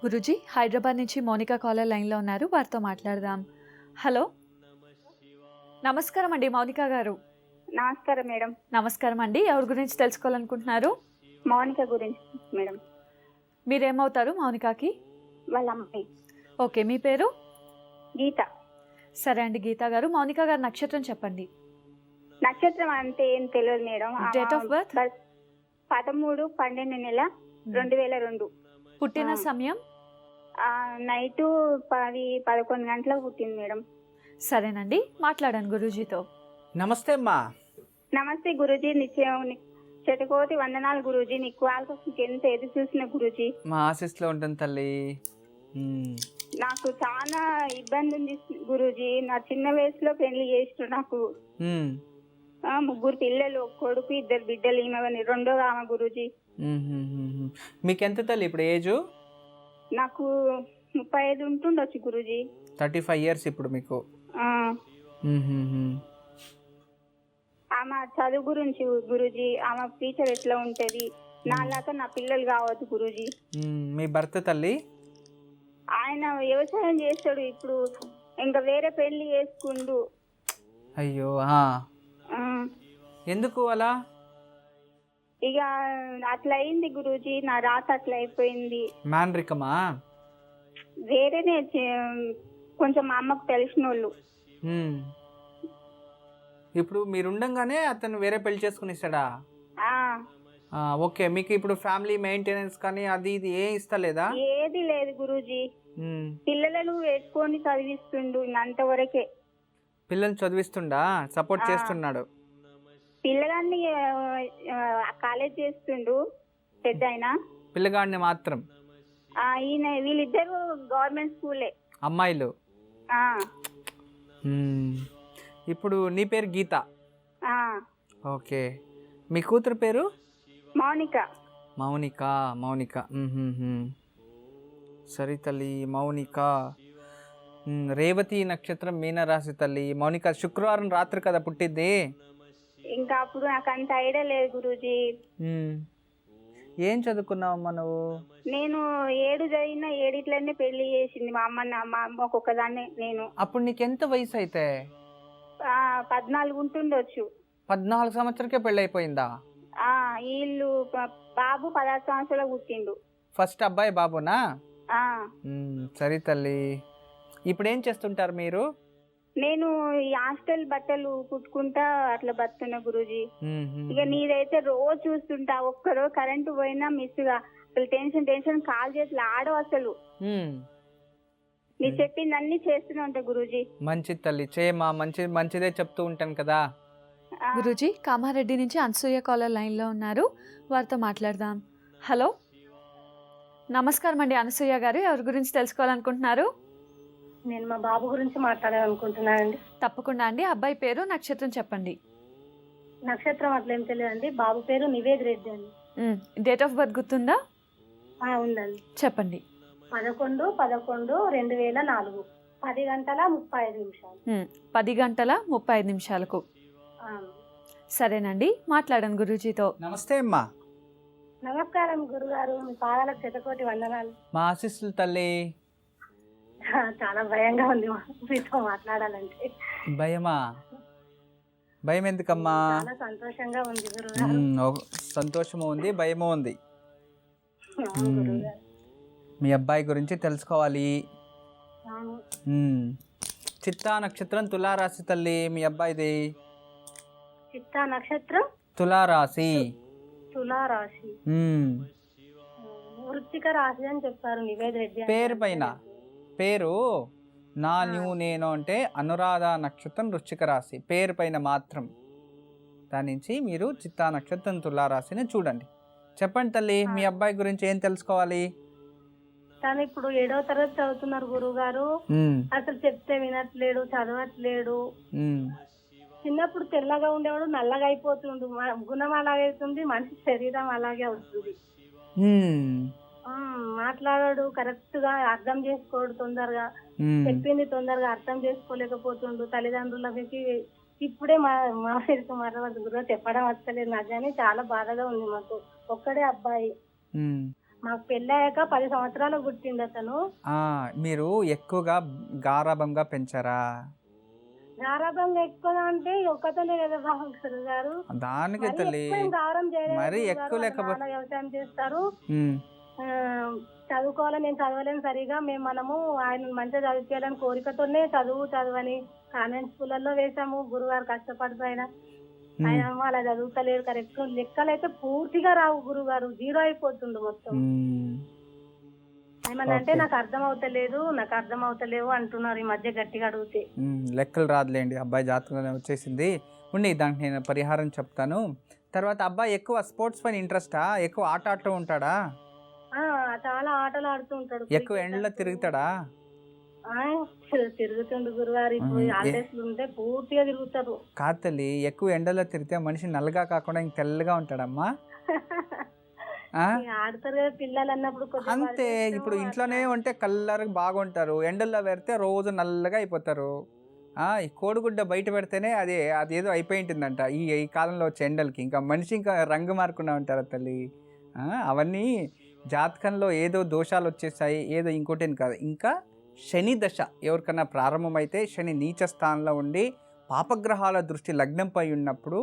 గురూజీ, హైదరాబాద్ నుంచి మౌనిక కాలర్ లైన్లో ఉన్నారు, వారితో మాట్లాడదాం. హలో, నమస్కారం అండి మౌనిక గారు. నమస్కారం మేడం. నమస్కారం అండి. ఎవరి గురించి తెలుసుకోవాలనుకుంటున్నారు? మౌనిక గురించి మేడం. మీరేమవుతారు మౌనికకి? వాళ్ళ అమ్మాయి. ఓకే, మీ పేరు? గీత. సరే అండి గీత గారు, మౌనిక గారు నక్షత్రం చెప్పండి. నక్షత్రం అంటే ఏం తెలియదు మేడం. Date of birth? 13/12/2002. పుట్టిన సమయం? నైట్ 10-11 గంటలకు పుట్టింది మేడం. సరేనండి, మాట్లాడాను గురూజీతో. నమస్తే అమ్మా. నమస్తే గురూజీ. చెట్టుకోటి వందనాలు గురూజీ. నీ కాల్ కోసం ఎంత ఎదురు చూసిన గురూజీ. మా ఆశీస్సులో ఉంటుంది తల్లి. నాకు చాలా ఇబ్బంది ఉంది గురూజీ. నా చిన్న వయసులో పెళ్లి చేసిన నాకు 3 పిల్లలు, కొడుకు 2 బిడ్డలు. ఈమె రెండో ఆమె గురూజీ. మీకెంత తల్లి ఇప్పుడు ఏజు? నాకు 35 ఉంటుండొచ్చు గురూజీ. 35 years ఇప్పుడు మీకు. ఆమె చదువు గురించి గురూజీ, ఆమె టీచర్ ఎట్లా ఉంటది, నాలాగా నా పిల్లలు కావద్దు గురూజీ. మీ భర్త తల్లి? ఆయన వ్యవసాయం చేస్తాడు ఇప్పుడు, ఇంకా వేరే పెళ్లి చేసుకుండు. అయ్యో, ఎందుకు అలా? ఇక అట్లా అయింది గురూజీ, నా రాత అట్లా అయిపోయింది. మాండ్రికమా? వేరేనే కొంచెం మా అమ్మకు తెలిసిన వాళ్ళు. ఇప్పుడు మీరుండగానే అతను వేరే పెళ్లి చేసుకుని ఇస్తాడా? ఓకే, మీకు ఇప్పుడు ఫ్యామిలీ మెయింటెనెన్స్ కానీ అది ఇది ఏం ఇస్తలేదా? ఏది లేదు గురూజీ. పిల్లలను పెట్టుకొని చదివిస్తుండు అంతవరకే. పిల్లల్ని చదివిస్తుండా? సపోర్ట్ చేస్తున్నాడు? పిల్లగాన్ని కాలేజ్ చేస్తుండు పెద్ద ఆయన. పిల్లగాడిని మాత్రం? ఈయన వీళ్ళిద్దరు గవర్నమెంట్ స్కూలే అమ్మాయిలు. ఇప్పుడు నీ పేరు గీత? ఓకే, మీ కూతురు పేరు? మౌనిక. మౌనిక. మౌనిక. సరే తల్లి. మౌనిక రేవతి నక్షత్రం, మీనరాశి తల్లి. మౌనిక శుక్రవారం రాత్రి కదా పుట్టింది? ఇంకా అప్పుడు నాకు అంత ఐడియా లేదు గురూజీ. ఏం చదువుకున్నావమ్మా నువ్వు? నేను 7 చదివిన 7 పెళ్లి చేసింది మా అమ్మ. మా అమ్మ ఒక్కొక్కదాన్ని. నేను అప్పుడు నీకెంత వయసు అయితే? 14 ఉంటుండొచ్చు. 14 సంవత్సరాలకే పెళ్ళి అయిపోయిందా? వీళ్ళు బాబు 16 సంవత్సరాలు పుట్టిండు. ఫస్ట్ అబ్బాయి బాబునా? సరే తల్లి. ఇప్పుడు ఏం చేస్తుంటారు మీరు? నేను ఈ హాస్టల్ బట్టలు కుట్టుకుంటా అట్లా బతున్నా గురూజీ. ఇక నీదైతే రోజు చూస్తుంటా. ఒక్కరో కరెంటు పోయినా మిస్ గా అసలు టెన్షన్ కాల్ చేతులు ఆడవు అసలు. నీ చెప్పింది అన్ని చేస్తూనే ఉంటా గురూజీ. మంచిది తల్లి, చేయమా. మంచిదే చెప్తూ ఉంటాను కదా. గురూజీ, కామారెడ్డి నుంచి అనసూయ కాలర్ లైన్లో ఉన్నారు, వారితో మాట్లాడదాం. హలో, నమస్కారం అండి అనసూయ గారు. ఎవరి గురించి తెలుసుకోవాలనుకుంటున్నారు? నేను మా బాబు గురించి మాట్లాడాలనుకుంటున్నానండి. తప్పకుండా అండి. అబ్బాయి పేరు, నక్షత్రం చెప్పండి. నక్షత్రం అట్లేం తెలియదండి. బాబు పేరు నివేద్ రెడ్డి అండి. డేట్ ఆఫ్ బర్త్ గుర్తుందా? ఉందండి. చెప్పండి. 11/11/2004 10:35. 10:35 సరేనండి, మాట్లాడాను గురూజీతో. నమస్తే అమ్మా. నమస్కారం గురుగారు. మీ పాదాలకు శతకోటి వందనాలు. మా ఆశీస్సులు తల్లి. చాలా భయంగా ఉంది మీతో మాట్లాడాలంటే. భయమా? భయం ఎందుకమ్మా? చాలా సంతోషంగా ఉంది గురుగారు. సంతోషము ఉంది, భయము ఉంది. మీ అబ్బాయి గురించి తెలుసుకోవాలి. చిత్తా నక్షత్రం, తులారాశి తల్లి. మీ అబ్బాయిది చిత్తా నక్షత్రం, తులారాశి. వృశ్చిక రాశి అని చెప్పారు నివేద్ రెడ్డి. పేరు పైన పేరు నేను అంటే అనురాధ నక్షత్రం, వృశ్చిక రాశి. పేరు పైన మాత్రం. దాని నుంచి మీరు చిత్తా నక్షత్రం, తులారాశిని చూడండి. చెప్పండి తల్లి, మీ అబ్బాయి గురించి ఏం తెలుసుకోవాలి? తను ఇప్పుడు 7వ తరగతి చదువుతున్నారు గురువు గారు. అసలు చెప్తే వినట్లేడు, చదవట్లేడు. చిన్నప్పుడు తెల్లగా ఉండేవాడు, నల్లగా అయిపోతుండు. గుణం అలాగే అవుతుంది, మనిషి శరీరం అలాగే అవుతుంది. మాట్లాడాడు కరెక్ట్ గా, అర్థం చేసుకోడు తొందరగా. చెప్పింది తొందరగా అర్థం చేసుకోలేకపోతుండు. తల్లిదండ్రులకి ఇప్పుడే మా గురువు చెప్పడం వస్తలేదు నాకు, కానీ చాలా బాధగా ఉంది మాకు. ఒక్కడే అబ్బాయి. మాకు పెళ్ళాక 10 సంవత్సరాలకు పుట్టిండు అతను. మీరు ఎక్కువగా గారాబంగా పెంచారా? గారాబంగా ఎక్కువ అంటే ఒక్కతనే కదా బాబు గారు. దానికి మరీ తల్లి ఎక్కువ ఏం గారం చేయలేదు మరి గురువు ఎక్కువ గారు. వాళ్ళ లేకపోతే నాన్న వ్యవసాయం చేస్తారు. ఉమ్, చదువుకోవాలని నేను చదవలేను సరిగా. మనము ఆయన మంచిగా చదివించాలని కోరికతోనే చదువని కాన్వెంట్ స్కూళ్ళల్లో వేసాము. గురుగారు కష్టపడిపోయినా ఆయన అలా చదువుతలేరు. కరెక్ట్ లెక్కలు అయితే పూర్తిగా రావు గురుగారు, జీరో అయిపోతుండు మొత్తం. ఏమన్నా అంటే నాకు అర్థం అవుతలేవు అంటున్నారు ఈ మధ్య గట్టిగా అడిగితే. లెక్కలు రాదులేండి, అబ్బాయి జాతకంలో వచ్చేసింది. ఉండి దానికి నేను పరిహారం చెప్తాను. తర్వాత అబ్బాయి ఎక్కువ స్పోర్ట్స్ పైన ఇంట్రెస్టా? ఎక్కువ ఆట ఆడుతూ ఉంటాడా? చాలా ఆటలు ఆడుతూ ఉంటాడు. ఎక్కువ ఎండలో తిరుగుతాడా? తిరుగుతుండు గురుగారు. ఇప్పుడు హాలిడేస్ ఉంటే పూర్తిగా తిరుగుతారు. కాదు తల్లి, ఎక్కువ ఎండలో తిరిగితే మనిషి నల్లగా కాకుండా ఇంక తెల్లగా ఉంటాడమ్మా. ఆడతారు కదా పిల్లలు అన్నప్పుడు. అంతే, ఇప్పుడు ఇంట్లోనే ఉంటే కలర్గా బాగుంటారు, ఎండల్లో పెడితే రోజు నల్లగా అయిపోతారు. ఈ కోడిగుడ్డ బయట పెడితేనే అదేదో అయిపోయి ఉంటుందంట ఈ కాలంలో వచ్చే ఎండలకి. ఇంకా మనిషి ఇంకా రంగు మారకుండా ఉంటారు తల్లి. అవన్నీ జాతకంలో ఏదో దోషాలు వచ్చేసాయి, ఏదో ఇంకోటి కాదు. ఇంకా శని దశ ఎవరికన్నా ప్రారంభమైతే, శని నీచ స్థానంలో ఉండి పాపగ్రహాల దృష్టి లగ్నంపై ఉన్నప్పుడు,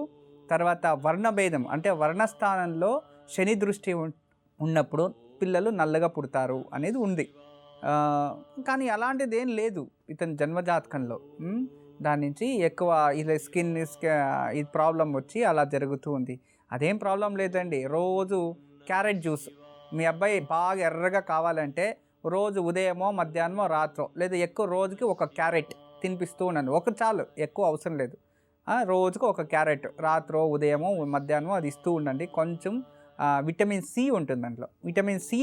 తర్వాత వర్ణభేదం అంటే వర్ణస్థానంలో శని దృష్టి ఉన్నప్పుడు పిల్లలు నల్లగా పుడతారు అనేది ఉంది. కానీ అలాంటిది ఏం లేదు ఇతని జన్మజాతకంలో. దాని నుంచి ఎక్కువ ఇలా స్కిన్ ఇది ప్రాబ్లం వచ్చి అలా జరుగుతూ ఉంది. అదేం ప్రాబ్లం లేదండి. రోజు క్యారెట్ జ్యూస్ మీ అబ్బాయి బాగా ఎర్రగా కావాలంటే రోజు ఉదయమో మధ్యాహ్నమో రాత్రో లేదా ఎక్కువ రోజుకి ఒక క్యారెట్ తినిపిస్తూ ఉన్నాను. ఒక చాలు, ఎక్కువ అవసరం లేదు. రోజుకు ఒక క్యారెట్ రాత్రో ఉదయమో మధ్యాహ్నమో అది ఇస్తూ ఉండండి. కొంచెం విటమిన్ సి ఉంటుంది దాంట్లో. విటమిన్ సి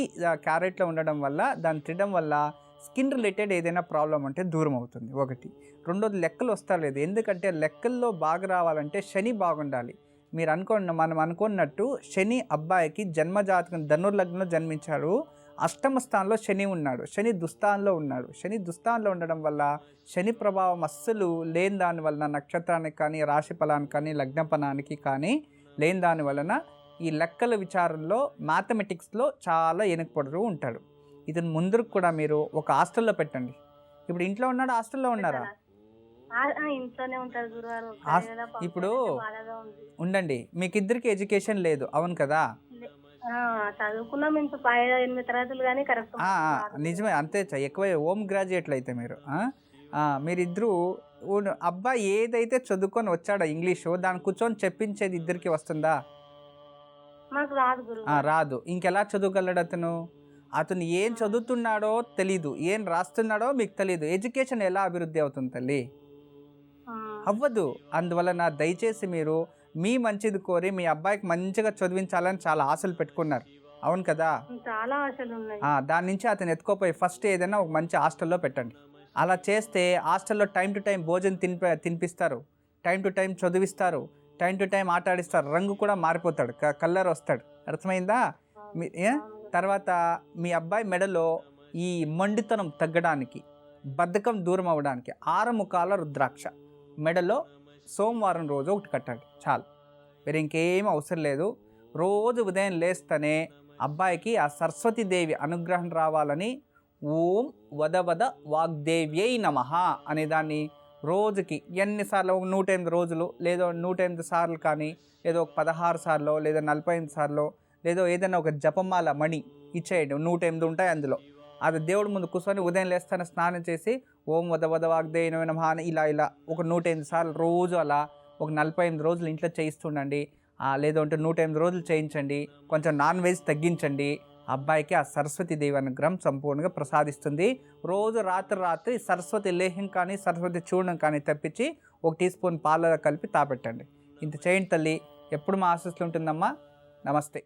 క్యారెట్లో ఉండడం వల్ల, దాన్ని తినడం వల్ల స్కిన్ రిలేటెడ్ ఏదైనా ప్రాబ్లం ఉంటే దూరం అవుతుంది. ఒకటి. రెండోది లెక్కలు వస్తలేదు. ఎందుకంటే లెక్కల్లో బాగా రావాలంటే శని బాగుండాలి. మనం అనుకున్నట్టు శని అబ్బాయికి జన్మజాతకం ధనుర్లగ్నంలో జన్మించాడు. అష్టమ స్థానంలో శని ఉన్నాడు, శని దుస్థానంలో ఉన్నాడు. శని దుస్థానంలో ఉండడం వల్ల శని ప్రభావం అస్సలు లేని దాని వలన నక్షత్రానికి కానీ రాశి ఫలానికి కానీ లగ్నపనానికి కానీ లేని దాని వలన ఈ లెక్కల విచారంలో మ్యాథమెటిక్స్లో చాలా వెనుకబడుతూ ఉంటాడు. ఇతను ముందుకు కూడా మీరు ఒక హాస్టల్లో పెట్టండి. ఇప్పుడు ఇంట్లో ఉన్నాడు, హాస్టల్లో ఉన్నారా? ఇంట్లోనే ఉంటారు గురువారు. ఇప్పుడు ఉండండి, మీకు ఇద్దరికి ఎడ్యుకేషన్ లేదు, అవును కదా? చదువుకున్నాం ఇంత 8 తరగతులు కానీ కరెక్ట్. నిజమే, అంతే. ఎక్కువ హోమ్ గ్రాడ్యుయేట్లు అయితే మీరిద్దరూ అబ్బాయి ఏదైతే చదువుకొని వచ్చాడో ఇంగ్లీషు, దాన్ని కూర్చొని చెప్పించేది ఇద్దరికి వస్తుందా? మాకు రాదు గురు. రాదు. ఇంకెలా చదువుగలడు అతను ఏం చదువుతున్నాడో తెలీదు, ఏం రాస్తున్నాడో మీకు తెలీదు. ఎడ్యుకేషన్ ఎలా అభివృద్ధి అవుతుంది తల్లి? అవ్వదు. అందువలన దయచేసి మీరు మీ మంచిది కోరి మీ అబ్బాయికి మంచిగా చదివించాలని చాలా ఆశలు పెట్టుకున్నారు, అవును కదా? చాలా ఆశలు ఉన్నాయి. దాని నుంచి అతను ఎత్తుకోపోయి ఫస్ట్ ఏదైనా ఒక మంచి హాస్టల్లో పెట్టండి. అలా చేస్తే హాస్టల్లో టైం టు టైం భోజనం తినిపిస్తారు, టైం టు టైం చదివిస్తారు, టైం టు టైం ఆట ఆడిస్తారు. రంగు కూడా మారిపోతాడు, కలర్ వస్తాడు. అర్థమైందా? తర్వాత మీ అబ్బాయి మెడలో ఈ మండితనం తగ్గడానికి, బద్ధకం దూరం అవ్వడానికి 6 ముఖాల రుద్రాక్ష మెడలో సోమవారం రోజు ఒకటి కట్టండి, చాలు. మీరు ఇంకేం అవసరం లేదు. రోజు ఉదయం లేస్తేనే అబ్బాయికి ఆ సరస్వతీదేవి అనుగ్రహం రావాలని ఓం వద వాగ్దేవ్యై నమః అనే దాన్ని రోజుకి ఎన్నిసార్లు, 108 రోజులు లేదో 108 సార్లు కానీ, లేదో 16 సార్లు లేదా 45 సార్లు, లేదో ఏదైనా ఒక జపమాల మణి ఇచ్చేయండి. 108 ఉంటాయి అందులో. అది దేవుడి ముందు కూర్చొని ఉదయం లేస్తానే స్నానం చేసి ఓం వద వాగ్దేవ్యై నమః అని ఇలా ఒక 108 సార్లు రోజు అలా ఒక 45 రోజులు ఇంట్లో చేయిస్తుండండి. లేదంటే 108 రోజులు చేయించండి. కొంచెం నాన్ వెజ్ తగ్గించండి. అబ్బాయికి ఆ సరస్వతీదేవి అనుగ్రహం సంపూర్ణంగా ప్రసాదిస్తుంది. రోజు రాత్రి సరస్వతి లేహ్యం కానీ సరస్వతి చూర్ణం కానీ తెప్పించి 1 టీ స్పూన్ పాలలో కలిపి తాపెట్టండి. ఇంత చేయండి తల్లి. ఎప్పుడు మా ఆశీస్సులు ఉంటుందమ్మా. నమస్తే.